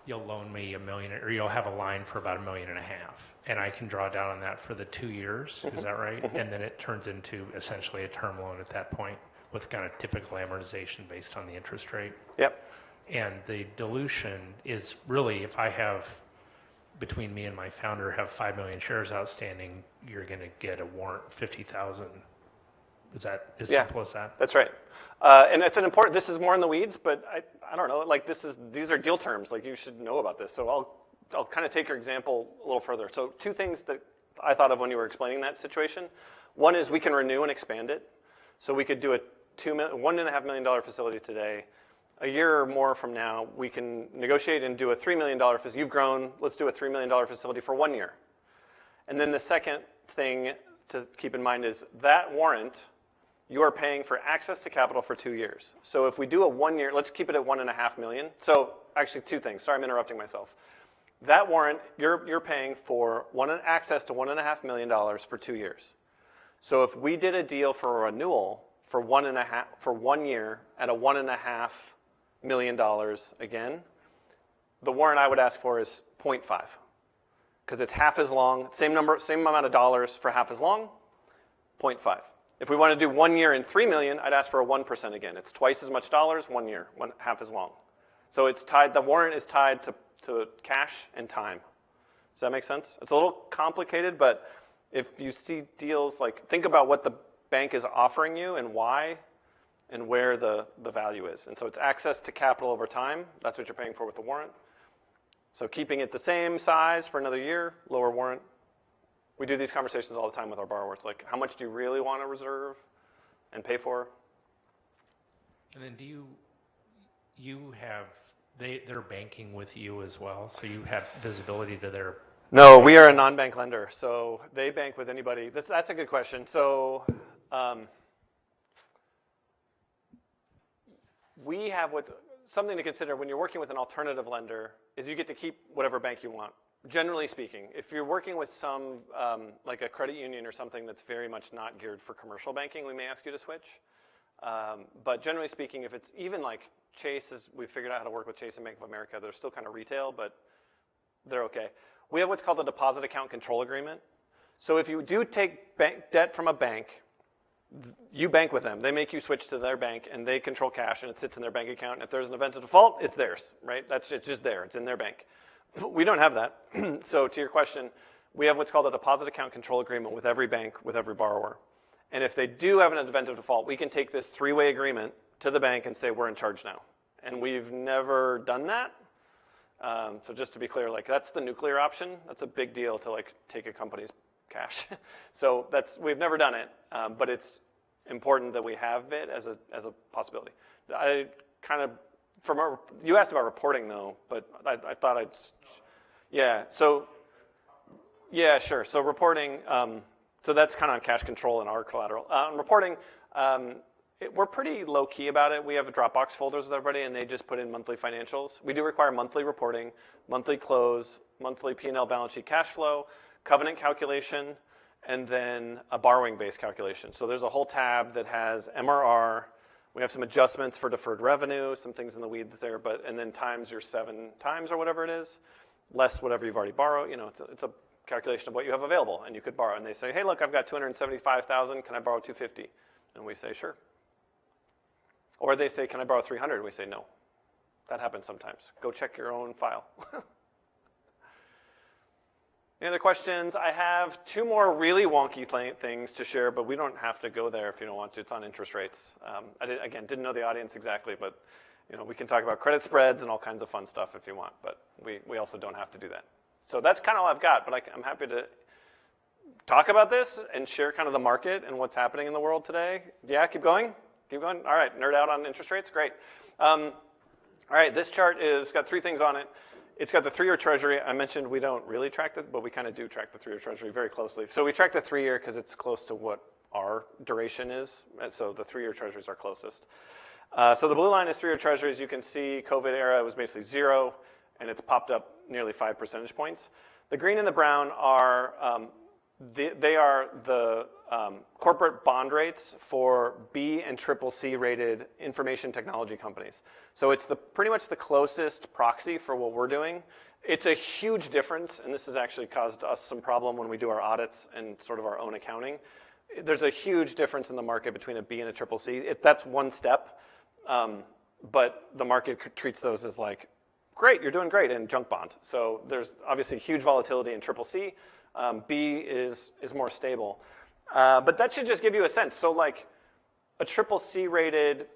you'll loan me $1 million, or you'll have a line for about $1.5 million, and I can draw down on that for the 2 years. Is that right? And then it turns into essentially a term loan at that point, with kind of typical amortization based on the interest rate.
Yep.
And the dilution is really, if I have, between me and my founder, have 5 million shares outstanding, you're going to get a warrant 50,000. Is that as simple as that?
That's right. And it's an important, this is more in the weeds, but I don't know, like these are deal terms, like you should know about this. So I'll kind of take your example a little further. So 2 things that I thought of when you were explaining that situation. One is we can renew and expand it. So we could do a $1.5 million facility today. A year or more from now, we can negotiate and do a $3 million facility. You've grown, let's do a $3 million facility for 1 year. And then the second thing to keep in mind is that warrant, you are paying for access to capital for 2 years. So if we do a 1 year, let's keep it at 1.5 million. So actually 2 things. Sorry, I'm interrupting myself. That warrant, you're paying for access to $1.5 million for 2 years. So if we did a deal for a renewal for 1 year at a $1.5 million again, the warrant I would ask for is 0.5, because it's half as long, same amount of dollars for half as long, 0.5. If we want to do 1 year and 3 million, I'd ask for a 1% again. It's twice as much dollars, 1 year, half as long. So it's tied. The warrant is tied to cash and time. Does that make sense? It's a little complicated, but if you see deals, like think about what the bank is offering you and why and where the value is. And so it's access to capital over time. That's what you're paying for with the warrant. So keeping it the same size for another year, lower warrant. We do these conversations all the time with our borrowers, like how much do you really want to reserve and pay for?
And then they're banking with you as well, so you have visibility to their...
No, we are a non-bank lender, so they bank with anybody. That's a good question. So we have something to consider when you're working with an alternative lender is you get to keep whatever bank you want. Generally speaking, if you're working with some, like a credit union or something that's very much not geared for commercial banking, we may ask you to switch. But generally speaking, if it's even like Chase, we've figured out how to work with Chase and Bank of America. They're still kind of retail, but they're okay. We have what's called a deposit account control agreement. So if you do take debt from a bank, you bank with them. They make you switch to their bank, and they control cash, and it sits in their bank account. And if there's an event of default, it's theirs, right? It's just there. It's in their bank. We don't have that. So to your question, we have what's called a deposit account control agreement with every bank, with every borrower. And if they do have an event of default, we can take this 3-way agreement to the bank and say, we're in charge now. And we've never done that. So just to be clear, like that's the nuclear option. That's a big deal to like take a company's cash. So we've never done it, but it's important that we have it as a possibility. You asked about reporting though, but I thought yeah. So yeah, sure. So reporting. So that's kind of on cash control and our collateral. On reporting, we're pretty low key about it. We have Dropbox folders with everybody, and they just put in monthly financials. We do require monthly reporting, monthly close, monthly P&L balance sheet cash flow, covenant calculation, and then a borrowing base calculation. So there's a whole tab that has MRR. We have some adjustments for deferred revenue, some things in the weeds there, and then times your 7 times or whatever it is, less whatever you've already borrowed. You know, it's a calculation of what you have available, and you could borrow. And they say, hey, look, I've got $275,000. Can I borrow $250? And we say, sure. Or they say, can I borrow $300? And we say, no. That happens sometimes. Go check your own file. Any other questions? I have 2 more really wonky things to share, but we don't have to go there if you don't want to. It's on interest rates. I didn't know the audience exactly, but we can talk about credit spreads and all kinds of fun stuff if you want, but we also don't have to do that. So that's kind of all I've got, but I'm happy to talk about this and share kind of the market and what's happening in the world today. Yeah, keep going? Keep going? All right, nerd out on interest rates? Great. All right, this chart got 3 things on it. It's got the 3-year treasury. I mentioned we don't really track this, but we kind of do track the 3-year treasury very closely. So we track the 3-year because it's close to what our duration is. And so the 3-year treasuries are closest. So the blue line is 3-year treasuries. You can see COVID era was basically 0, and it's popped up nearly 5 percentage points. The green and the brown are they are the corporate bond rates for B and CCC rated information technology companies. So it's pretty much the closest proxy for what we're doing. It's a huge difference, and this has actually caused us some problem when we do our audits and sort of our own accounting. There's a huge difference in the market between a B and a CCC. That's one step, but the market treats those as like, great, you're doing great, and junk bond. So there's obviously huge volatility in CCC. B is more stable. But that should just give you a sense. So like a CCC rated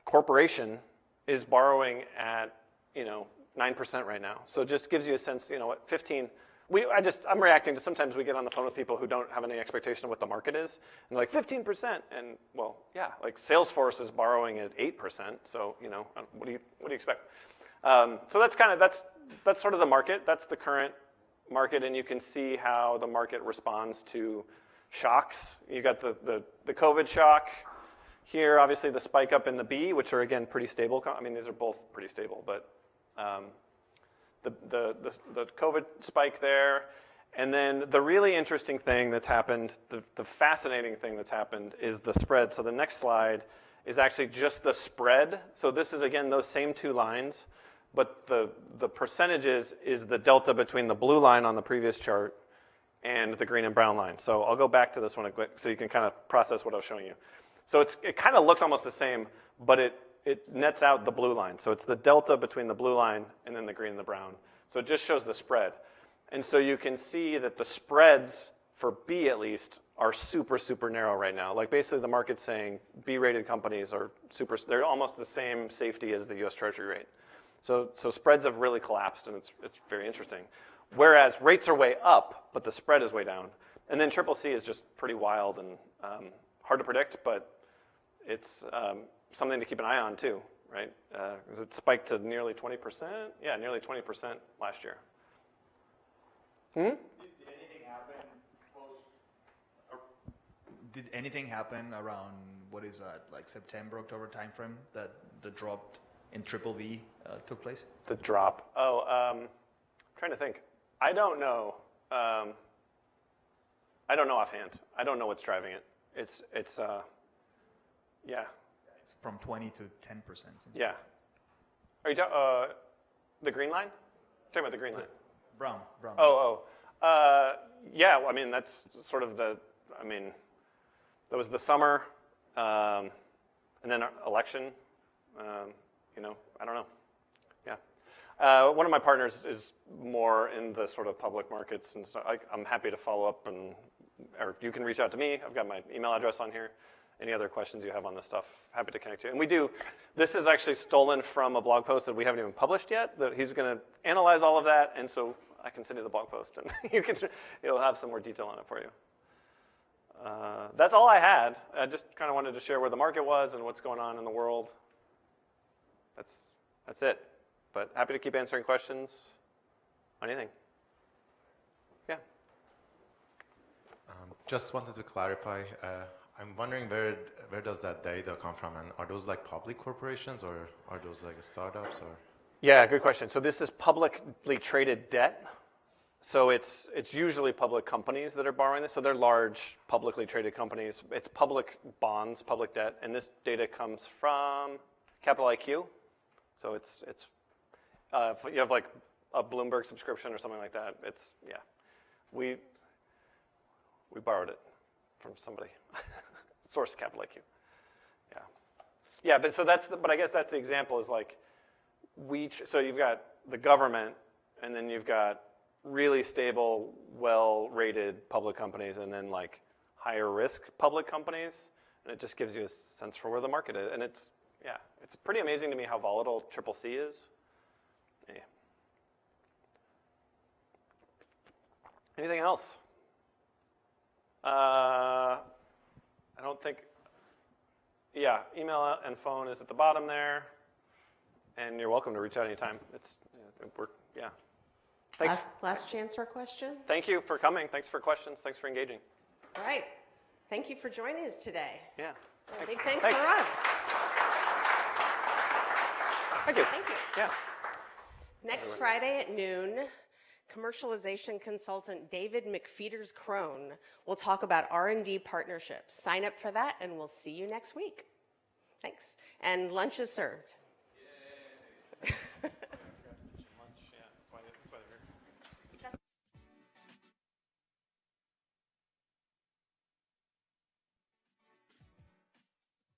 corporation is borrowing at 9% right now. So it just gives you a sense, at 15. I'm reacting to sometimes we get on the phone with people who don't have any expectation of what the market is. And like 15%. And well, yeah, like Salesforce is borrowing at 8%. So, what do you expect? So that's sort of the market. That's the current market, and you can see how the market responds to shocks. You got the COVID shock here, obviously the spike up in the B, which are again pretty stable. I mean, these are both pretty stable, but the COVID spike there. And then the really interesting thing that's happened, the fascinating thing that's happened is the spread. So the next slide is actually just the spread. So this is, again, those same two lines, but the percentages is the delta between the blue line on the previous chart and the green and brown line. So I'll go back to this one quick so you can kind of process what I was showing you. So it kind of looks almost the same, but it nets out the blue line. So it's the delta between the blue line and then the green and the brown. So it just shows the spread. And so you can see that the spreads for B at least are super, super narrow right now. Like basically the market's saying B-rated companies are they're almost the same safety as the US Treasury rate. So spreads have really collapsed, and it's very interesting. Whereas rates are way up, but the spread is way down. And then CCC is just pretty wild and hard to predict, but it's something to keep an eye on too, right? It spiked to nearly 20%. Yeah, nearly 20% last year.
Did anything happen Did anything happen around, what is that, like September, October timeframe that the drop in BBB took place?
The drop. Oh, I'm trying to think. I don't know. I don't know offhand. I don't know what's driving it. It's yeah.
It's from 20 to 10%.
Yeah. Are you the green line? Talking about the green line.
Brown.
Yeah, well, I mean, that's sort of that was the summer, and then election, I don't know. Yeah. One of my partners is more in the sort of public markets, and so I'm happy to follow up, or you can reach out to me. I've got my email address on here. Any other questions you have on this stuff, happy to connect you. And this is actually stolen from a blog post that we haven't even published yet, that he's going to analyze all of that, and so I can send you the blog post, and it'll have some more detail on it for you. That's all I had. I just kind of wanted to share where the market was and what's going on in the world. That's it. But happy to keep answering questions on anything. Yeah.
Just wanted to clarify. I'm wondering where does that data come from, and are those like public corporations or are those like startups or?
Yeah, good question. So this is publicly traded debt. So it's usually public companies that are borrowing this. So they're large publicly traded companies. It's public bonds, public debt, and this data comes from Capital IQ. So it's if you have like a Bloomberg subscription or something like that, we borrowed it from somebody. Source Capital IQ. Yeah, but I guess that's the example is like so you've got the government, and then you've got really stable, well-rated public companies, and then like higher risk public companies, and it just gives you a sense for where the market is. And it's pretty amazing to me how volatile CCC is. Yeah. Anything else? I don't think. Yeah, email and phone is at the bottom there, and you're welcome to reach out anytime. Thanks.
Last chance for a question.
Thank you for coming. Thanks for questions. Thanks for engaging.
All right. Thank you for joining us today.
Yeah.
Big thanks for Ron.
Thank you.
Thank you.
Yeah.
Next Friday at noon, commercialization consultant David McFeeters-Crone will talk about R&D partnerships. Sign up for that, and we'll see you next week. Thanks. And lunch is served. Yay.